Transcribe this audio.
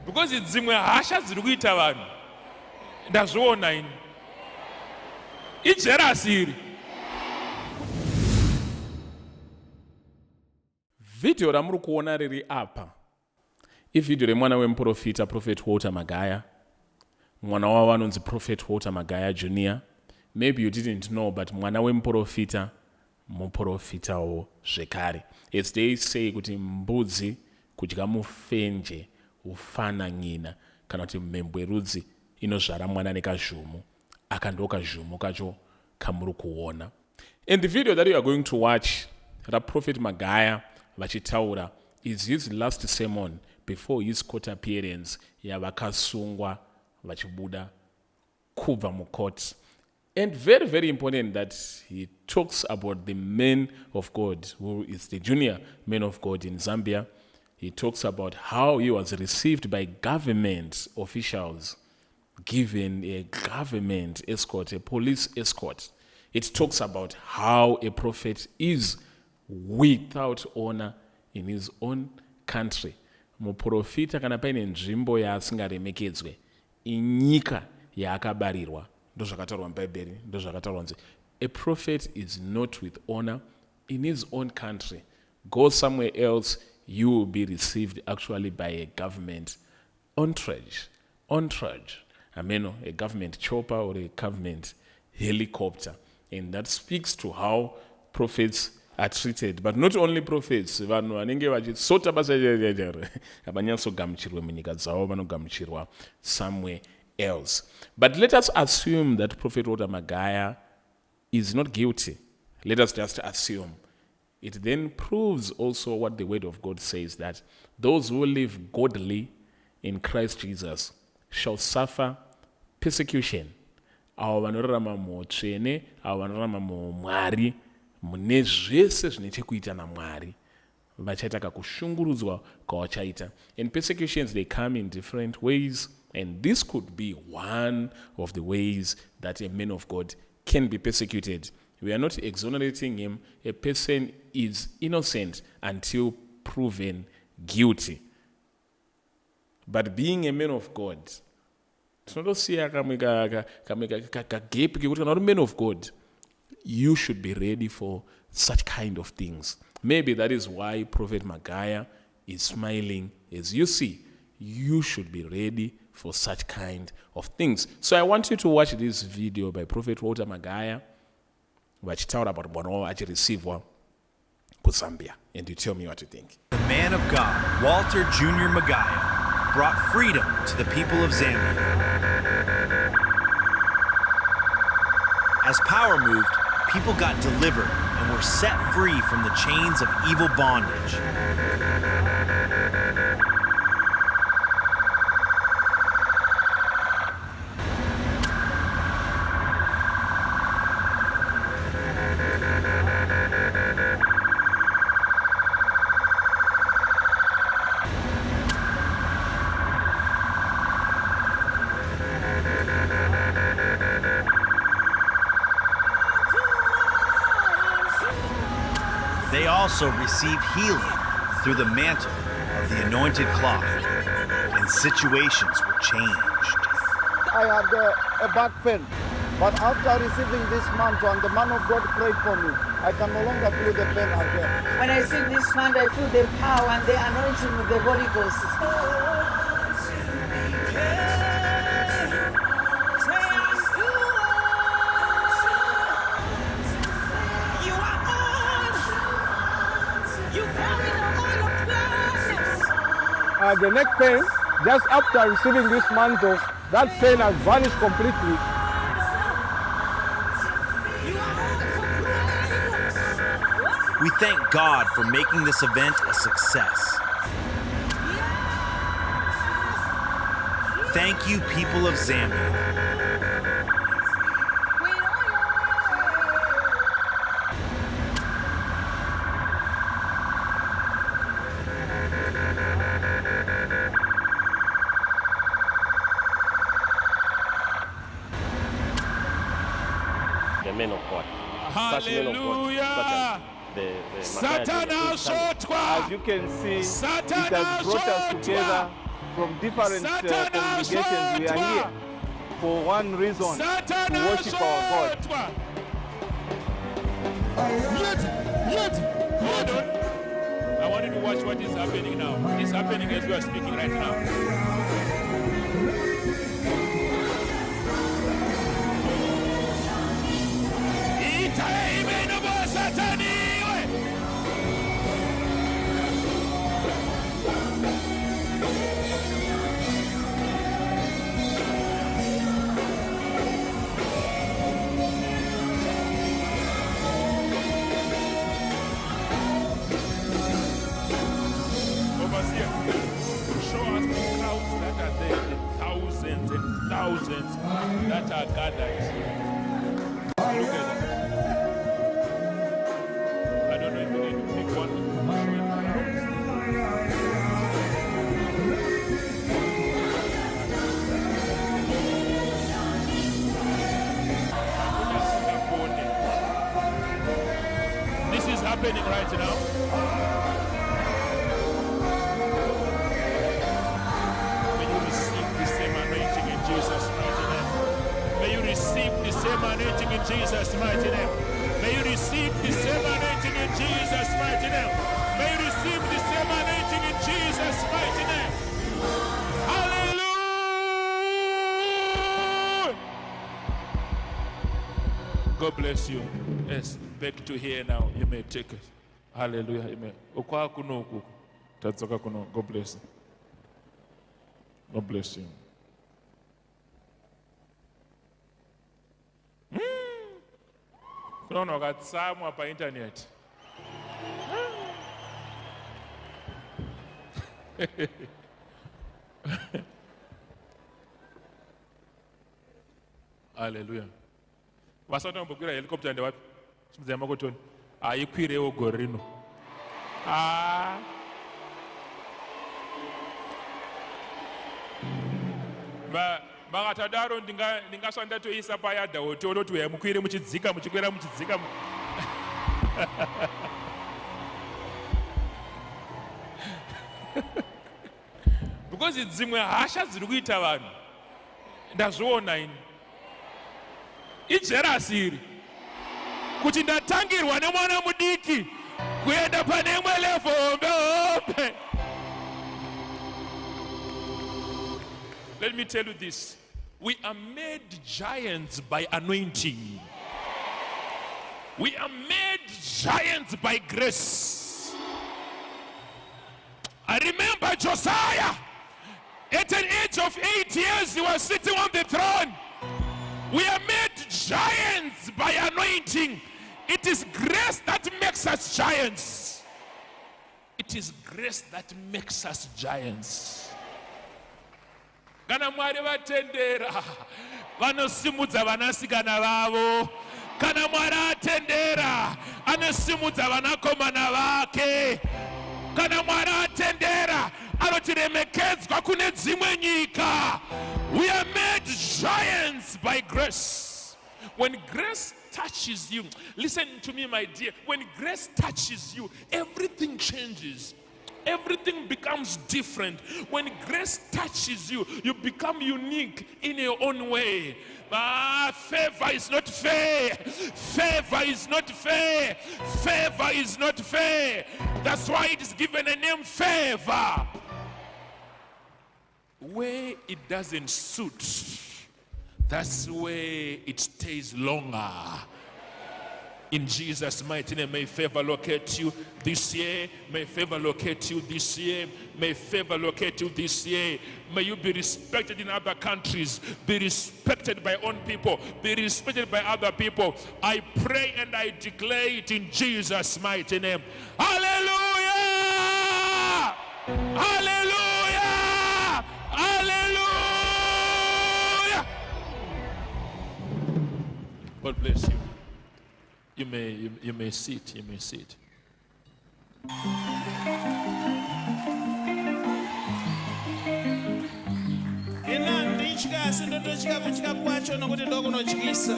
because dzimwe hasha dziri kuita vanhu ndazviona ini ijerasi iri. Video ramuri kuona riri apa ividhio remwana wemuprofita Prophet Walter Magaya, mwana wavo anonzi Prophet Walter Magaya Junior. Maybe you didn't know, but mwana wemuprofita muprofitawo zvekare. As they say kuti mbudzi kudya mufenje ufana ng'ina, kana kuti membwe rudzi inozvara mwana nekazhumu, aka ndo kazhumu kacho kamuri kuona. And the video that you are going to watch, Prophet Magaya vachitaura, is his last sermon before his court appearance yavakasungwa vachibuda kubva mucourt. And very, very important that he talks about the man of God, who is the junior man of God in Zambia. He talks about how he was received by government officials, given a government escort, a police escort. It talks about how a prophet is without honor in his own country. Muprofita kana paine nzvimbo yaasingaremekedzwe inyika yaakabarirwa. Ndozvakataurwa muBhaibheri, ndozvakataurwa kunzi a prophet is not with honor in his own country. Go somewhere else, you will be received actually by a government entourage. A government chopper or a government helicopter. And that speaks to how prophets are treated. But not only prophets, vanhu vanenge vachisota basa abanyatsogamuchirwa munyika dzavo vanogamuchirwa somewhere else. But let us assume that Prophet Walter Magaya is not guilty. Let us just assume. It then proves also what the word of God says, that those who live godly in Christ Jesus shall suffer persecution. Avo vanorarama muutsvene, avo vanorarama muumwari, mune zvese zvine chekuita naMwari, vachaita kakushungurudzwa kwavachaita. And persecutions, they come in different ways, and this could be one of the ways that a man of God can be persecuted. We are not exonerating him. A person is innocent until proven guilty. But being a man of God, tinotosiya kagepi kekuti kana uri man of God, you should be ready for such kind of things. Maybe that is why Prophet Magaya is smiling. As you see, you should be ready for such kind of things. So I want you to watch this video by Prophet Walter Magaya vachitaura about mwana wavo achireceivewa kuZambia, and you tell me what you think. The man of God, Walter Junior Magaya, brought freedom to the people of Zambia. As power moved, people got delivered and were set free from the chains of evil bondage. They also received healing through the mantle of the anointed cloth, and situations were changed. I had a back pain, but after receiving this mantle and the man of God prayed for me, I can no longer feel the pain again. When I see this mantle, I feel the power and the anointing of the Holy Ghost. The neck pain, just after receiving this mantle, that pain has vanished completely. We thank God for making this event a success. Thank you, people of Zambia. The men of God. Hallelujah. Satan has shot. As you can see, it has brought us together from different congregations. We are here for one reason, to worship our God. Hold on. I want you to watch what is happening now. It's happening as we are speaking right now. Show us the crowds that are there, the thousands and thousands that are gathered. Look at that. I don't know if you need to pick one. This is happening right now. Anointing in Jesus' mighty name. May you receive the same anointing in Jesus' mighty name. May you receive the same anointing in Jesus' mighty name. Hallelujah! God bless you. Yes, back to here now. You may take it. Hallelujah. You may. God bless you. God bless you. Kunaona wakatsamu hapa internet. Hallelujah. Wasana mbukira helicopter ndi wapi? Simzema kotoni. Ayikwirewo gorino. Vakatadaro ndingasvanda toisa payadha hotoro kuti uya mukwire muchidzika muchikwira muchidzika. Because dzimwe hasha dziri kuita vanhu ndazviona ini. Ijerasi iri kuti ndatangirwa nemwana mudiki kuenda pane imwe level hombe. Let me tell you this. We are made giants by anointing. We are made giants by grace. I remember Josiah. At an age of 8 years, he was sitting on the throne. We are made giants by anointing. It is grace that makes us giants. It is grace that makes us giants. Kana Mwari vatendera vanosimudza vanasikana vavo. Kana Mwari atendera anosimudza vanakomana vake. Kana Mwari atendera anotiremekedzwa kune dzimwe nyika. We are made giants by grace. When grace touches you, listen to me, my dear. When grace touches you, everything changes. Everything becomes different. When grace touches you, you become unique in your own way. Favor is not fair. Favor is not fair. Favor is not fair. That's why it is given a name, favor. Where it doesn't suit, that's where it stays longer. In Jesus' mighty name, may favor locate you this year. May favor locate you this year. May favor locate you this year. May you be respected in other countries. Be respected by own people. Be respected by other people. I pray and I declare it in Jesus' mighty name. Hallelujah! Hallelujah! Hallelujah! God bless you. You may sit. You may sit. Ina ndichika sindotochika kuchika kwacho nokuti ndokunochikisa.